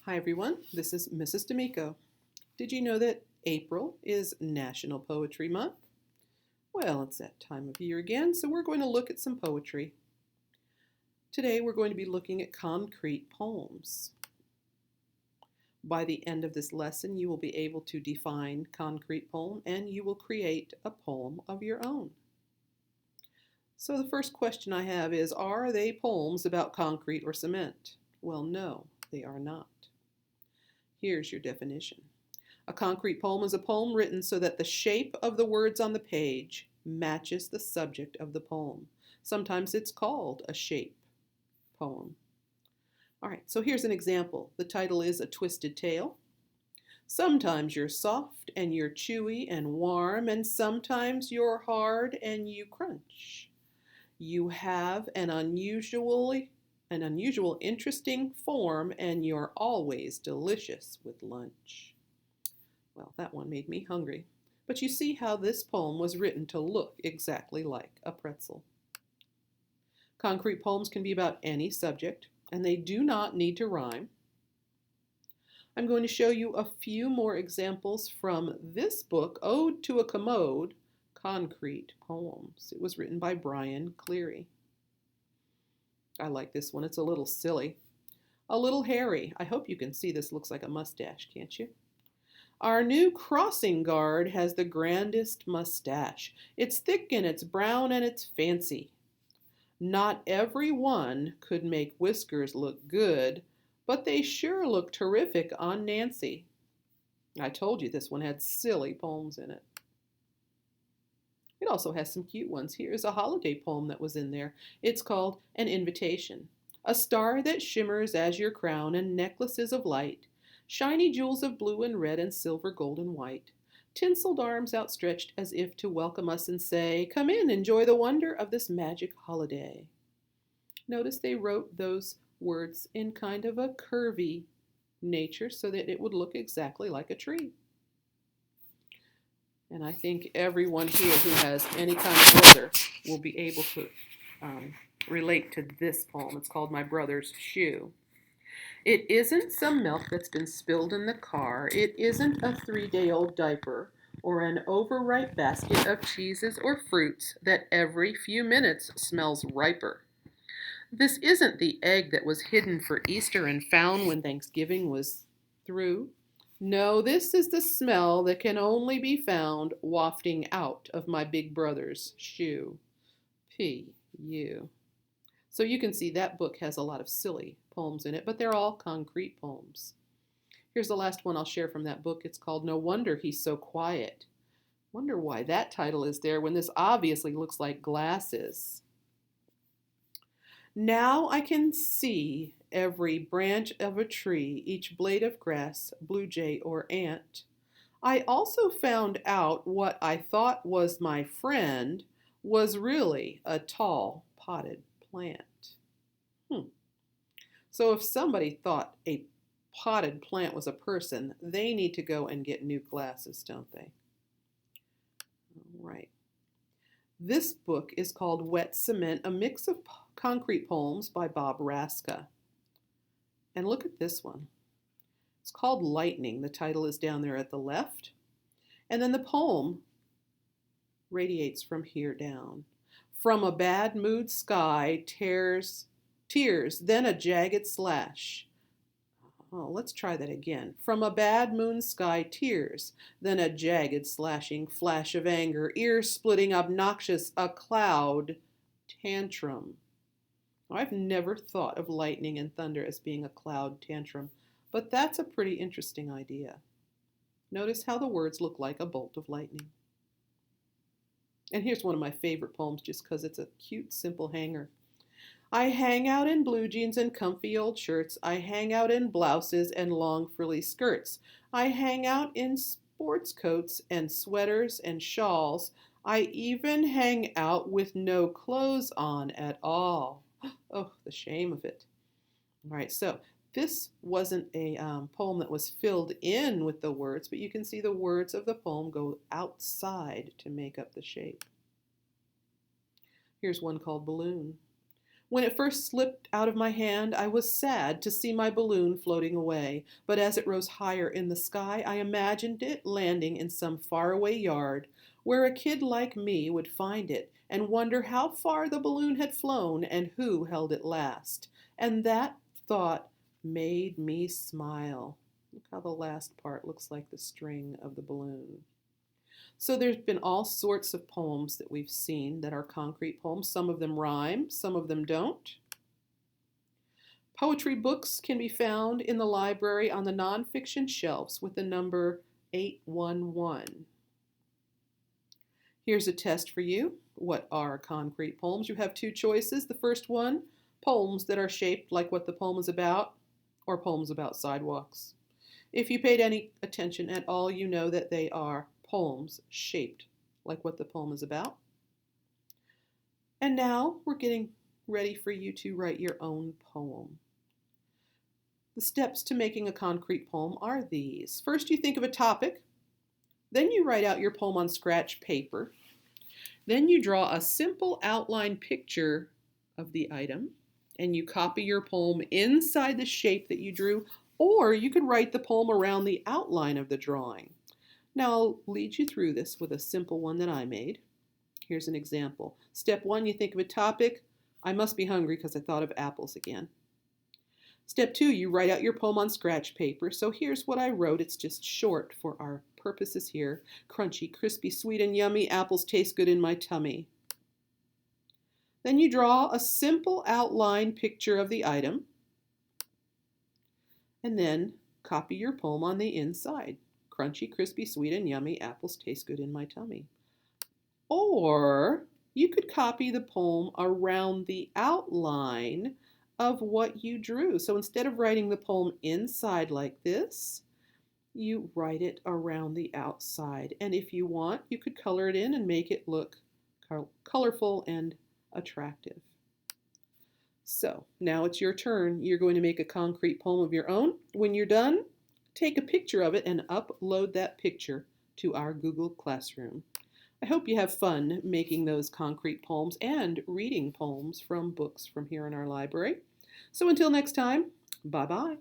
Hi everyone, this is Mrs. D'Amico. Did you know that April is National Poetry Month? Well, it's that time of year again, so we're going to look at some poetry. Today we're going to be looking at concrete poems. By the end of this lesson, you will be able to define concrete poem and you will create a poem of your own. So the first question I have is, are they poems about concrete or cement? Well, no, they are not. Here's your definition. A concrete poem is a poem written so that the shape of the words on the page matches the subject of the poem. Sometimes it's called a shape poem. All right, so here's an example. The title is A Twisted Tale. Sometimes you're soft and you're chewy and warm, and sometimes you're hard and you crunch. You have an unusual, interesting form, and you're always delicious with lunch. Well, that one made me hungry. But you see how this poem was written to look exactly like a pretzel. Concrete poems can be about any subject, and they do not need to rhyme. I'm going to show you a few more examples from this book, Ode to a Commode, Concrete Poems. It was written by Brian Cleary. I like this one. It's a little silly. A little hairy. I hope you can see this looks like a mustache, can't you? Our new crossing guard has the grandest mustache. It's thick and it's brown and it's fancy. Not every one could make whiskers look good, but they sure look terrific on Nancy. I told you this one had silly poems in it. It also has some cute ones. Here's a holiday poem that was in there. It's called An Invitation. A star that shimmers as your crown and necklaces of light, shiny jewels of blue and red and silver, gold and white, tinseled arms outstretched as if to welcome us and say, "Come in, enjoy the wonder of this magic holiday." Notice they wrote those words in kind of a curvy nature so that it would look exactly like a tree. And I think everyone here who has any kind of brother will be able to relate to this poem. It's called My Brother's Shoe. It isn't some milk that's been spilled in the car. It isn't a 3-day-old diaper or an overripe basket of cheeses or fruits that every few minutes smells riper. This isn't the egg that was hidden for Easter and found when Thanksgiving was through. No, this is the smell that can only be found wafting out of my big brother's shoe. P.U. So you can see that book has a lot of silly poems in it, but they're all concrete poems. Here's the last one I'll share from that book. It's called No Wonder He's So Quiet. Wonder why that title is there when this obviously looks like glasses. Now I can see every branch of a tree, each blade of grass, blue jay or ant. I also found out what I thought was my friend was really a tall potted plant. So if somebody thought a potted plant was a person, they need to go and get new glasses, don't they? All right. This book is called Wet Cement, a mix of concrete poems by Bob Raska. And look at this one. It's called Lightning. The title is down there at the left. And then the poem radiates from here down. From a bad mood sky, tears, then a jagged slash. Oh, let's try that again. From a bad moon sky, tears, then a jagged slashing flash of anger, ear-splitting obnoxious, a cloud tantrum. I've never thought of lightning and thunder as being a cloud tantrum, but that's a pretty interesting idea. Notice how the words look like a bolt of lightning. And here's one of my favorite poems just because it's a cute, simple hanger. I hang out in blue jeans and comfy old shirts. I hang out in blouses and long frilly skirts. I hang out in sports coats and sweaters and shawls. I even hang out with no clothes on at all. Oh, the shame of it. All right, so this wasn't a poem that was filled in with the words, but you can see the words of the poem go outside to make up the shape. Here's one called Balloon. When it first slipped out of my hand, I was sad to see my balloon floating away, but as it rose higher in the sky, I imagined it landing in some faraway yard where a kid like me would find it and wonder how far the balloon had flown and who held it last. And that thought made me smile. Look how the last part looks like the string of the balloon. So there's been all sorts of poems that we've seen that are concrete poems. Some of them rhyme, some of them don't. Poetry books can be found in the library on the nonfiction shelves with the number 811. Here's a test for you. What are concrete poems? You have two choices. The first one, poems that are shaped like what the poem is about, or poems about sidewalks. If you paid any attention at all, you know that they are poems shaped like what the poem is about. And now we're getting ready for you to write your own poem. The steps to making a concrete poem are these. First, you think of a topic. Then you write out your poem on scratch paper. Then you draw a simple outline picture of the item, and you copy your poem inside the shape that you drew, or you could write the poem around the outline of the drawing. Now I'll lead you through this with a simple one that I made. Here's an example. Step 1, you think of a topic. I must be hungry because I thought of apples again. Step 2, you write out your poem on scratch paper. So here's what I wrote. It's just short for our purposes here. Crunchy, crispy, sweet, and yummy. Apples taste good in my tummy. Then you draw a simple outline picture of the item. And then copy your poem on the inside. Crunchy, crispy, sweet, and yummy. Apples taste good in my tummy. Or you could copy the poem around the outline of what you drew. So instead of writing the poem inside like this, you write it around the outside. And if you want, you could color it in and make it look colorful and attractive. So now it's your turn. You're going to make a concrete poem of your own. When you're done, take a picture of it and upload that picture to our Google Classroom. I hope you have fun making those concrete poems and reading poems from books from here in our library. So until next time, bye-bye.